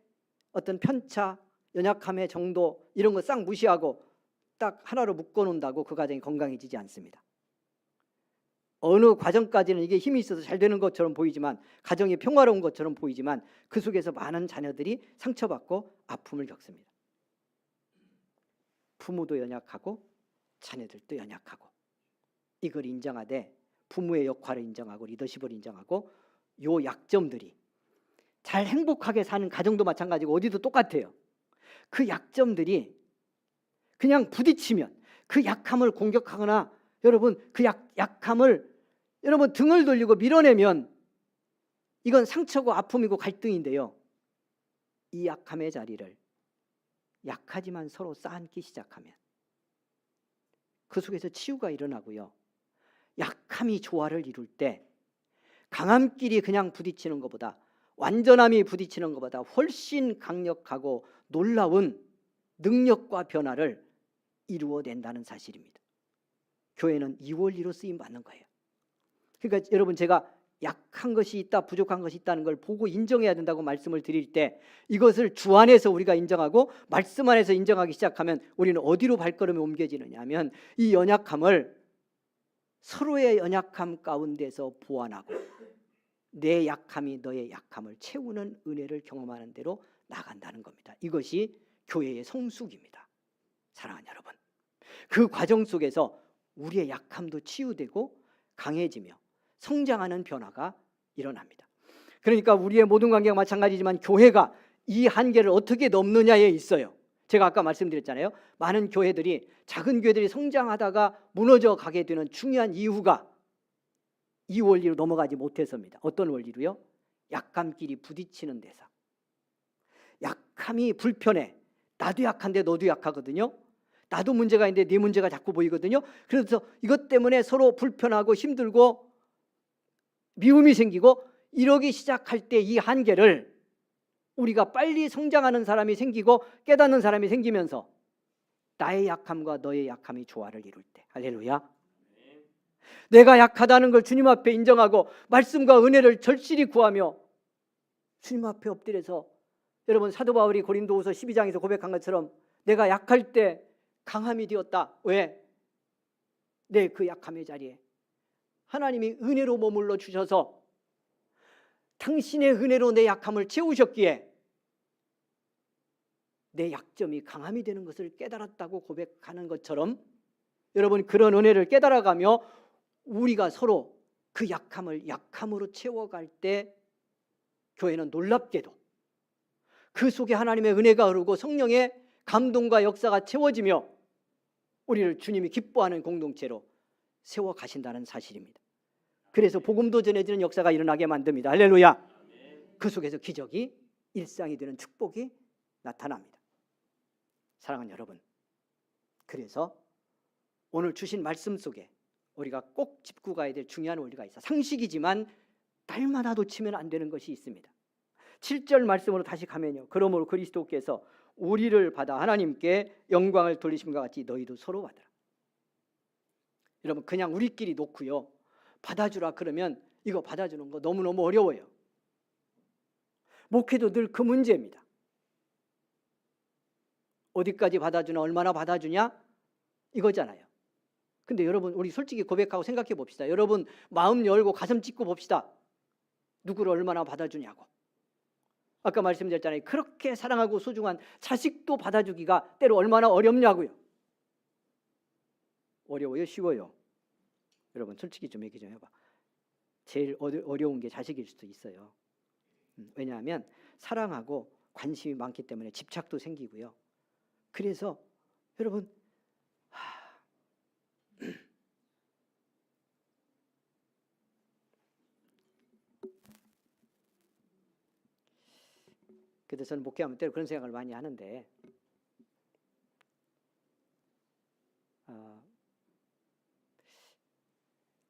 어떤 편차, 연약함의 정도 이런 거 싹 무시하고 딱 하나로 묶어놓는다고 그 가정이 건강해지지 않습니다. 어느 과정까지는 이게 힘이 있어서 잘 되는 것처럼 보이지만, 가정이 평화로운 것처럼 보이지만 그 속에서 많은 자녀들이 상처받고 아픔을 겪습니다. 부모도 연약하고 자녀들도 연약하고, 이걸 인정하되 부모의 역할을 인정하고 리더십을 인정하고 요 약점들이, 잘 행복하게 사는 가정도 마찬가지고 어디도 똑같아요. 그 약점들이 그냥 부딪히면 그 약함을 공격하거나, 여러분 그 약함을 여러분 등을 돌리고 밀어내면 이건 상처고 아픔이고 갈등인데요. 이 약함의 자리를 약하지만 서로 쌓기 시작하면 그 속에서 치유가 일어나고요. 약함이 조화를 이룰 때 강함끼리 그냥 부딪히는 것보다, 완전함이 부딪히는 것보다 훨씬 강력하고 놀라운 능력과 변화를 이루어낸다는 사실입니다. 교회는 이 원리로 쓰임받는 거예요. 그러니까 여러분, 제가 약한 것이 있다, 부족한 것이 있다는 걸 보고 인정해야 된다고 말씀을 드릴 때, 이것을 주 안에서 우리가 인정하고 말씀 안에서 인정하기 시작하면 우리는 어디로 발걸음이 옮겨지느냐 하면 이 연약함을 서로의 연약함 가운데서 보완하고 내 약함이 너의 약함을 채우는 은혜를 경험하는 대로 나간다는 겁니다. 이것이 교회의 성숙입니다. 사랑하는 여러분, 그 과정 속에서 우리의 약함도 치유되고 강해지며 성장하는 변화가 일어납니다. 그러니까 우리의 모든 관계가 마찬가지지만 교회가 이 한계를 어떻게 넘느냐에 있어요. 제가 아까 말씀드렸잖아요. 많은 교회들이, 작은 교회들이 성장하다가 무너져 가게 되는 중요한 이유가 이 원리로 넘어가지 못해서입니다. 어떤 원리로요? 약함끼리 부딪히는 데서. 약함이 불편해. 나도 약한데 너도 약하거든요. 나도 문제가 있는데 네 문제가 자꾸 보이거든요. 그래서 이것 때문에 서로 불편하고 힘들고 미움이 생기고 이러기 시작할 때 이 한계를 우리가 빨리 성장하는 사람이 생기고 깨닫는 사람이 생기면서 나의 약함과 너의 약함이 조화를 이룰 때, 할렐루야, 내가 약하다는 걸 주님 앞에 인정하고 말씀과 은혜를 절실히 구하며 주님 앞에 엎드려서, 여러분 사도 바울이 고린도후서 12장에서 고백한 것처럼 내가 약할 때 강함이 되었다. 왜? 내 그 약함의 자리에 하나님이 은혜로 머물러 주셔서 당신의 은혜로 내 약함을 채우셨기에 내 약점이 강함이 되는 것을 깨달았다고 고백하는 것처럼, 여러분 그런 은혜를 깨달아가며 우리가 서로 그 약함을 약함으로 채워갈 때 교회는 놀랍게도 그 속에 하나님의 은혜가 흐르고 성령의 감동과 역사가 채워지며 우리를 주님이 기뻐하는 공동체로 세워가신다는 사실입니다. 그래서 복음도 전해지는 역사가 일어나게 만듭니다. 할렐루야. 그 속에서 기적이 일상이 되는 축복이 나타납니다. 사랑하는 여러분, 그래서 오늘 주신 말씀 속에 우리가 꼭 짚고 가야 될 중요한 원리가 있어. 상식이지만 날마다 놓치면 안 되는 것이 있습니다. 7절 말씀으로 다시 가면요, 그러므로 그리스도께서 우리를 받아 하나님께 영광을 돌리심과 같이 너희도 서로 받으라. 여러분 그냥 우리끼리 놓고요 받아주라 그러면 이거 받아주는 거 너무너무 어려워요. 목회도 늘 그 문제입니다. 어디까지 받아주나, 얼마나 받아주냐 이거잖아요. 근데 여러분 우리 솔직히 고백하고 생각해 봅시다. 여러분 마음 열고 가슴 찢고 봅시다. 누구를 얼마나 받아주냐고. 아까 말씀드렸잖아요. 그렇게 사랑하고 소중한 자식도 받아주기가 때로 얼마나 어렵냐고요. 어려워요? 쉬워요? 여러분 솔직히 좀 얘기 좀 해봐. 제일 어려운 게 자식일 수도 있어요. 왜냐하면 사랑하고 관심이 많기 때문에 집착도 생기고요. 그래서 여러분 그래서 저는 목회하면 때로 그런 생각을 많이 하는데,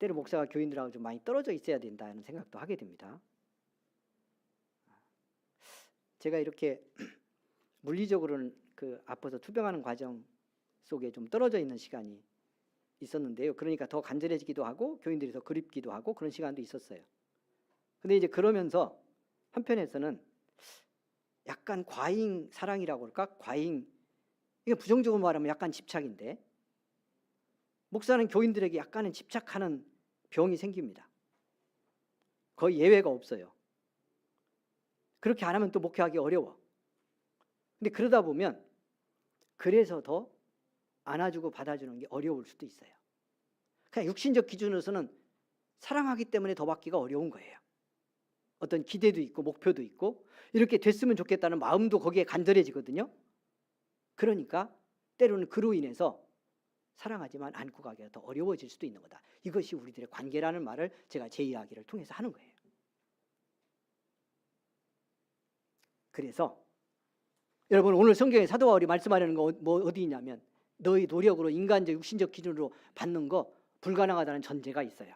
때로 목사가 교인들하고 좀 많이 떨어져 있어야 된다는 생각도 하게 됩니다. 제가 이렇게 물리적으로는 그 아파서 투병하는 과정 속에 좀 떨어져 있는 시간이 있었는데요. 그러니까 더 간절해지기도 하고 교인들이 더 그립기도 하고 그런 시간도 있었어요. 근데 이제 그러면서 한편에서는 약간 과잉 사랑이라고 할까? 과잉, 이게 부정적으로 말하면 약간 집착인데, 목사는 교인들에게 약간은 집착하는 병이 생깁니다. 거의 예외가 없어요. 그렇게 안 하면 또 목회하기 어려워. 근데 그러다 보면 그래서 더 안아주고 받아주는 게 어려울 수도 있어요. 그냥 육신적 기준으로서는 사랑하기 때문에 더 받기가 어려운 거예요. 어떤 기대도 있고 목표도 있고 이렇게 됐으면 좋겠다는 마음도 거기에 간절해지거든요. 그러니까 때로는 그로 인해서 사랑하지만 안고 가기가 더 어려워질 수도 있는 거다. 이것이 우리들의 관계라는 말을 제가 제 이야기를 통해서 하는 거예요. 그래서 여러분, 오늘 성경에 사도 바울이 말씀하려는 거 어디 있냐면, 너희 노력으로 인간적 육신적 기준으로 받는 거 불가능하다는 전제가 있어요.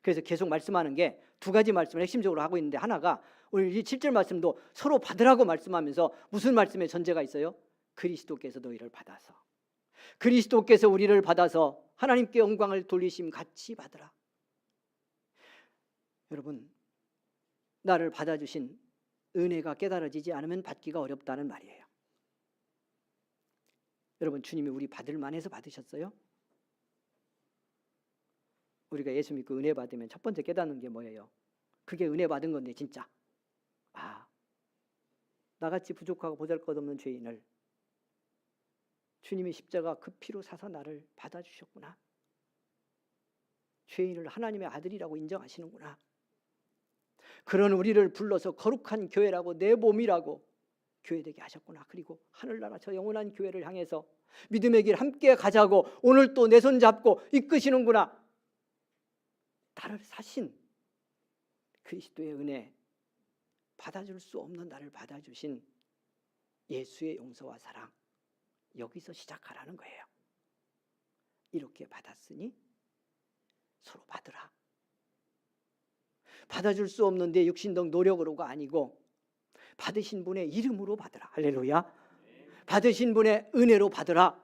그래서 계속 말씀하는 게 두 가지 말씀을 핵심적으로 하고 있는데, 하나가 오늘 이 7절 말씀도 서로 받으라고 말씀하면서 무슨 말씀의 전제가 있어요? 그리스도께서 너희를 받아서, 그리스도께서 우리를 받아서 하나님께 영광을 돌리심 같이 받으라. 여러분, 나를 받아주신 은혜가 깨달아지지 않으면 받기가 어렵다는 말이에요. 여러분, 주님이 우리 받을 만해서 받으셨어요? 우리가 예수 믿고 은혜 받으면 첫 번째 깨닫는 게 뭐예요? 그게 은혜 받은 건데 진짜, 나같이 부족하고 보잘것없는 죄인을 주님이 십자가 그 피로 사서 나를 받아주셨구나. 죄인을 하나님의 아들이라고 인정하시는구나. 그런 우리를 불러서 거룩한 교회라고, 내 몸이라고 교회되게 하셨구나. 그리고 하늘나라 저 영원한 교회를 향해서 믿음의 길 함께 가자고 오늘 또 내 손 잡고 이끄시는구나. 나를 사신 그리스도의 은혜, 받아줄 수 없는 나를 받아주신 예수의 용서와 사랑, 여기서 시작하라는 거예요. 이렇게 받았으니 서로 받으라. 받아줄 수 없는 내 육신적 노력으로가 아니고 받으신 분의 이름으로 받으라. 할렐루야. 받으신 분의 은혜로 받으라.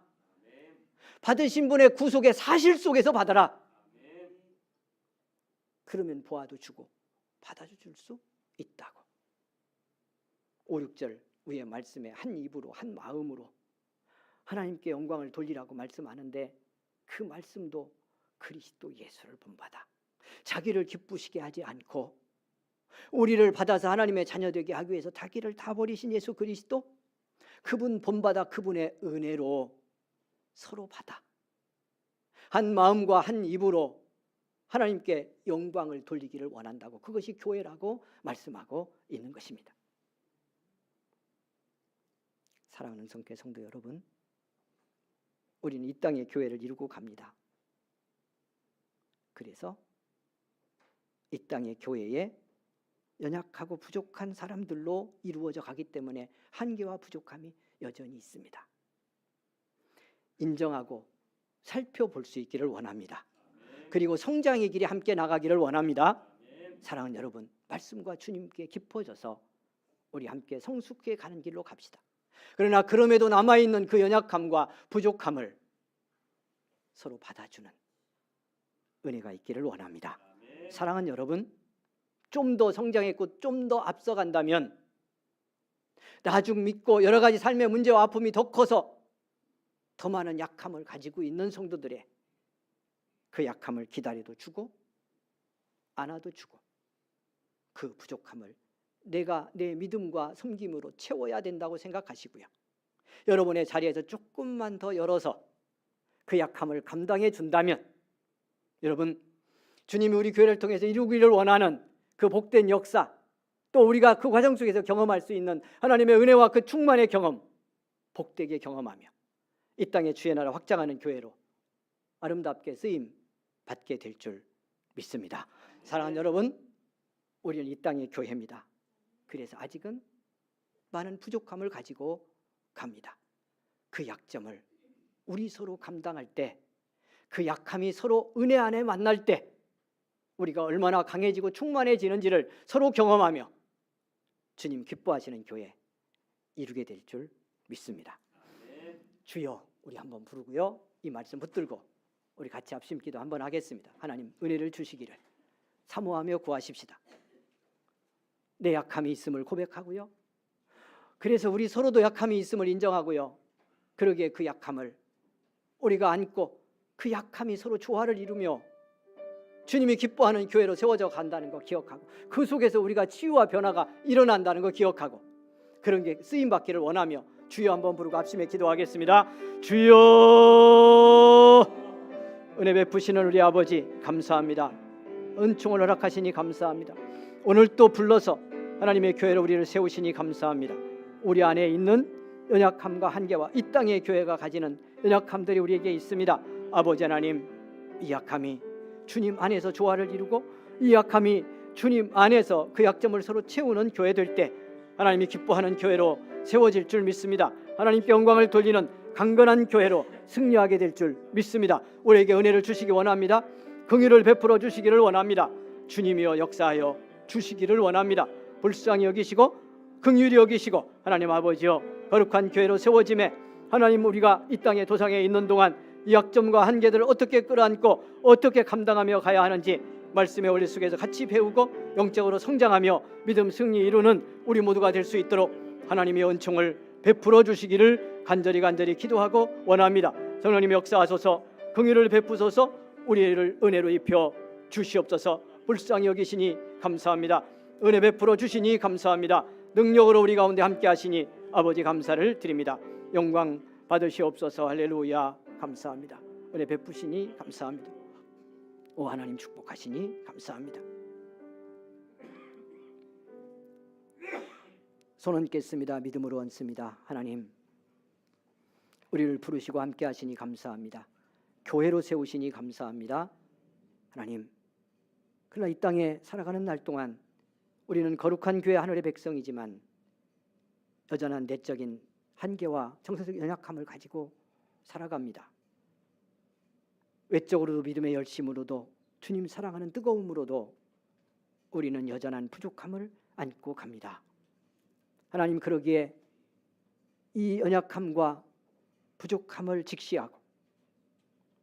받으신 분의 구속의 사실 속에서 받아라. 그러면 보아도 주고 받아줄 수 있다고. 5, 6절 위에 말씀에 한 입으로 한 마음으로 하나님께 영광을 돌리라고 말씀하는데, 그 말씀도 그리스도 예수를 본받아 자기를 기쁘시게 하지 않고 우리를 받아서 하나님의 자녀되게 하기 위해서 자기를 다 버리신 예수 그리스도, 그분 본받아 그분의 은혜로 서로 받아 한 마음과 한 입으로 하나님께 영광을 돌리기를 원한다고, 그것이 교회라고 말씀하고 있는 것입니다. 사랑하는 성교 성도 여러분, 우리는 이 땅의 교회를 이루고 갑니다. 그래서 이 땅의 교회에 연약하고 부족한 사람들로 이루어져 가기 때문에 한계와 부족함이 여전히 있습니다. 인정하고 살펴볼 수 있기를 원합니다. 그리고 성장의 길에 함께 나가기를 원합니다. 사랑하는 여러분, 말씀과 주님께 깊어져서 우리 함께 성숙해 가는 길로 갑시다. 그러나 그럼에도 남아있는 그 연약함과 부족함을 서로 받아주는 은혜가 있기를 원합니다. 사랑하는 여러분, 좀 더 성장했고 좀 더 앞서간다면 나중 믿고 여러 가지 삶의 문제와 아픔이 더 커서 더 많은 약함을 가지고 있는 성도들의 그 약함을 기다려도 주고 안아도 주고, 그 부족함을 내가 내 믿음과 섬김으로 채워야 된다고 생각하시고요. 여러분의 자리에서 조금만 더 열어서 그 약함을 감당해 준다면, 여러분, 주님이 우리 교회를 통해서 이루기를 원하는 그 복된 역사, 또 우리가 그 과정 속에서 경험할 수 있는 하나님의 은혜와 그 충만의 경험, 복되게 경험하며 이 땅의 주의 나라 확장하는 교회로 아름답게 쓰임 받게 될 줄 믿습니다. 사랑하는 여러분, 우리는 이 땅의 교회입니다. 그래서 아직은 많은 부족함을 가지고 갑니다. 그 약점을 우리 서로 감당할 때, 그 약함이 서로 은혜 안에 만날 때 우리가 얼마나 강해지고 충만해지는지를 서로 경험하며 주님 기뻐하시는 교회 이루게 될 줄 믿습니다. 주여, 우리 한번 부르고요, 이 말씀 붙들고 우리 같이 합심기도 한번 하겠습니다. 하나님, 은혜를 주시기를 사모하며 구하십시다. 내 약함이 있음을 고백하고요, 그래서 우리 서로도 약함이 있음을 인정하고요, 그러기에 그 약함을 우리가 안고 그 약함이 서로 조화를 이루며 주님이 기뻐하는 교회로 세워져 간다는 거 기억하고, 그 속에서 우리가 치유와 변화가 일어난다는 거 기억하고, 그런 게 쓰임받기를 원하며 주여 한번 부르고 합심에 기도하겠습니다. 주여, 은혜 베푸시는 우리 아버지 감사합니다. 은총을 허락하시니 감사합니다. 오늘 또 불러서 하나님의 교회로 우리를 세우시니 감사합니다. 우리 안에 있는 연약함과 한계와 이 땅의 교회가 가지는 연약함들이 우리에게 있습니다. 아버지 하나님, 이 약함이 주님 안에서 조화를 이루고 이 약함이 주님 안에서 그 약점을 서로 채우는 교회 될 때 하나님이 기뻐하는 교회로 세워질 줄 믿습니다. 하나님께 영광을 돌리는 강건한 교회로 승리하게 될 줄 믿습니다. 우리에게 은혜를 주시기 원합니다. 긍휼을 베풀어 주시기를 원합니다. 주님이여 역사하여 주시기를 원합니다. 불쌍히 여기시고 긍휼히 여기시고 하나님 아버지여 거룩한 교회로 세워짐에 하나님 우리가 이 땅의 도상에 있는 동안 이 약점과 한계들을 어떻게 끌어안고 어떻게 감당하며 가야 하는지 말씀의 원리 속에서 같이 배우고 영적으로 성장하며 믿음 승리 이루는 우리 모두가 될 수 있도록 하나님의 은총을 베풀어 주시기를 간절히 기도하고 원합니다. 성령님 역사하소서, 긍휼을 베푸소서, 우리를 은혜로 입혀 주시옵소서. 불쌍히 여기시니 감사합니다. 은혜 베풀어 주시니 감사합니다. 능력으로 우리 가운데 함께 하시니 아버지 감사를 드립니다. 영광 받으시옵소서. 할렐루야. 감사합니다. 은혜 베푸시니 감사합니다. 오 하나님 축복하시니 감사합니다. 손 얹겠습니다. 믿음으로 얹습니다. 하나님, 우리를 부르시고 함께 하시니 감사합니다. 교회로 세우시니 감사합니다. 하나님, 그러나 이 땅에 살아가는 날 동안 우리는 거룩한 교회 하늘의 백성이지만 여전한 내적인 한계와 정서적 연약함을 가지고 살아갑니다. 외적으로도 믿음의 열심으로도 주님 사랑하는 뜨거움으로도 우리는 여전한 부족함을 안고 갑니다. 하나님, 그러기에 이 연약함과 부족함을 직시하고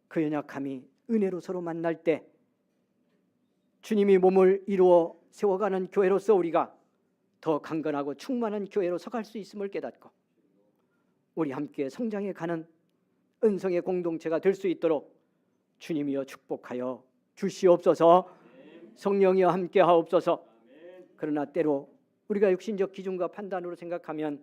그 연약함이 은혜로 서로 만날 때 주님이 몸을 이루어 세워가는 교회로서 우리가 더 강건하고 충만한 교회로 서갈 수 있음을 깨닫고 우리 함께 성장해 가는 은성의 공동체가 될 수 있도록 주님이여 축복하여 주시옵소서. 성령이여 함께 하옵소서. 그러나 때로 우리가 육신적 기준과 판단으로 생각하면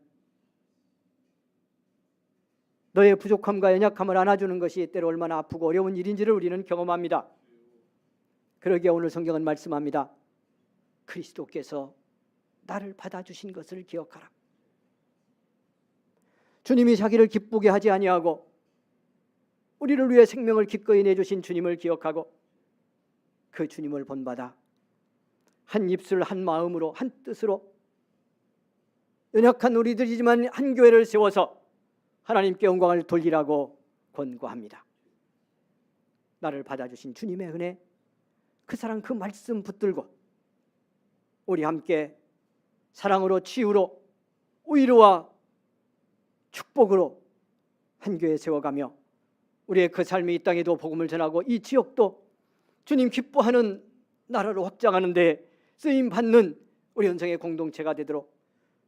너의 부족함과 연약함을 안아주는 것이 때로 얼마나 아프고 어려운 일인지를 우리는 경험합니다. 그러기에 오늘 성경은 말씀합니다. 그리스도께서 나를 받아주신 것을 기억하라. 주님이 자기를 기쁘게 하지 아니하고 우리를 위해 생명을 기꺼이 내주신 주님을 기억하고 그 주님을 본받아 한 입술 한 마음으로 한 뜻으로 연약한 우리들이지만 한 교회를 세워서 하나님께 영광을 돌리라고 권고합니다. 나를 받아주신 주님의 은혜, 그 사랑, 그 말씀 붙들고 우리 함께 사랑으로 치유로 위로와 축복으로 한 교회 세워가며 우리의 그 삶이 이 땅에도 복음을 전하고 이 지역도 주님 기뻐하는 나라로 확장하는 데 쓰임받는 우리 현성의 공동체가 되도록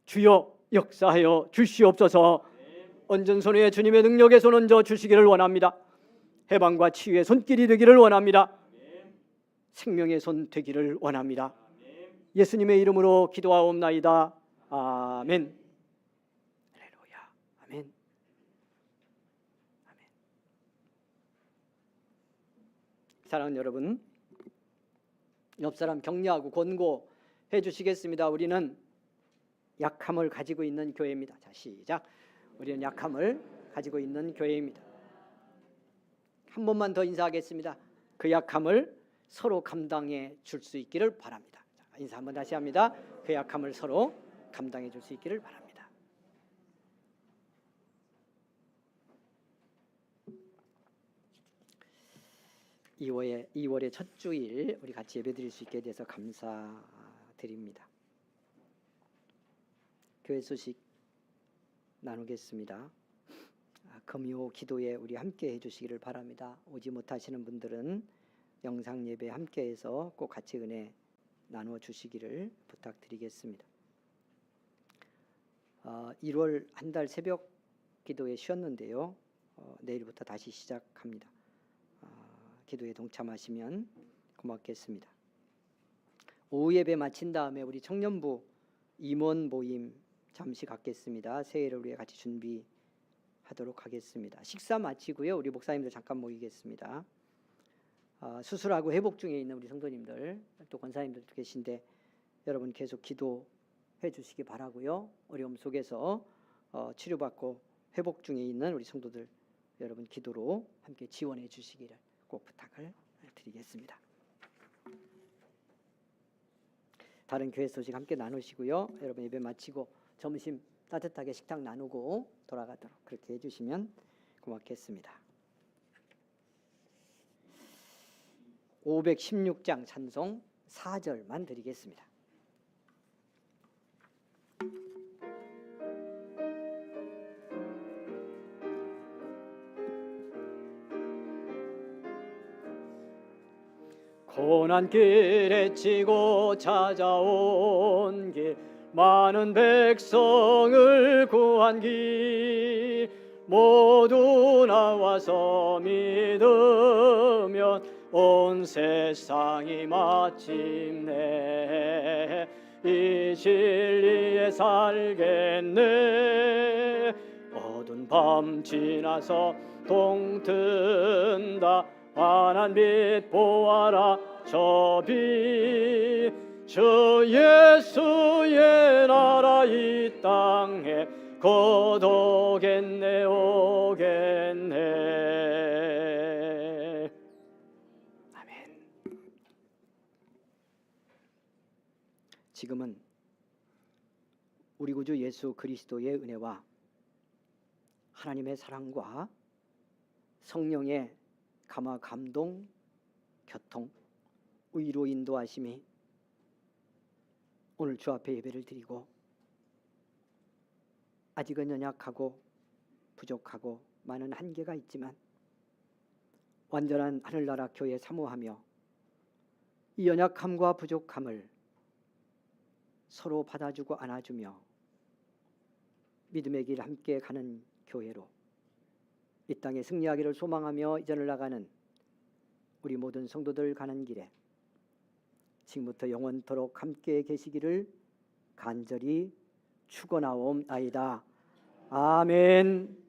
주여 역사하여 주시옵소서. 얹은 손 위에 주님의 능력의 손 얹어 주시기를 원합니다. 해방과 치유의 손길이 되기를 원합니다. 생명의 손 되기를 원합니다. 예수님의 이름으로 기도하옵나이다. 아멘. 할렐루야. 아멘. 아멘. 사랑하는 여러분, 옆 사람 격려하고 권고해 주시겠습니다. 우리는 약함을 가지고 있는 교회입니다. 자, 시작. 우리는 약함을 가지고 있는 교회입니다. 한 번만 더 인사하겠습니다. 그 약함을 서로 감당해 줄 수 있기를 바랍니다. 자, 인사 한번 다시 합니다. 그 약함을 서로 감당해 줄 수 있기를 바랍니다. (2월의) 첫 주일 우리 같이 예배드릴 수 있게 돼서 감사드립니다. 교회 소식 나누겠습니다. 금요 기도에 우리 함께 해주시기를 바랍니다. 오지 못하시는 분들은 영상 예배 함께해서 꼭 같이 은혜 나누어 주시기를 부탁드리겠습니다. 1월 한 달 새벽 기도에 쉬었는데요. 내일부터 다시 시작합니다. 기도에 동참하시면 고맙겠습니다. 오후 예배 마친 다음에 우리 청년부 임원 모임 잠시 갖겠습니다. 새해를 위해 같이 준비하도록 하겠습니다. 식사 마치고요. 우리 목사님들 잠깐 모이겠습니다. 수술하고 회복 중에 있는 우리 성도님들 또 권사님들도 계신데 여러분 계속 기도해 주시기 바라고요. 어려움 속에서 치료받고 회복 중에 있는 우리 성도들 여러분 기도로 함께 지원해 주시기를 꼭 부탁을 드리겠습니다. 다른 교회 소식 함께 나누시고요. 여러분 예배 마치고 점심 따뜻하게 식탁 나누고 돌아가도록 그렇게 해주시면 고맙겠습니다. 516장 찬송 4절만 드리겠습니다. 고난길에 치고 찾아온 길 많은 백성을 구한 길 모두 나와서 믿으면 온 세상이 마침내 이 진리에 살겠네. 어두운 밤 지나서 동튼다 환한 빛 보아라 저 빛 주 예수의 나라 이 땅에 곧 오겠네 오겠네. 아멘. 지금은 우리 구주 예수 그리스도의 은혜와 하나님의 사랑과 성령의 감화 감동 교통 의로 인도하심이 오늘 주 앞에 예배를 드리고 아직은 연약하고 부족하고 많은 한계가 있지만 완전한 하늘나라 교회 사모하며 이 연약함과 부족함을 서로 받아주고 안아주며 믿음의 길 함께 가는 교회로 이 땅에 승리하기를 소망하며 이전을 나가는 우리 모든 성도들 가는 길에 지금부터 영원토록 함께 계시기를 간절히 축원하옵나이다. 아멘.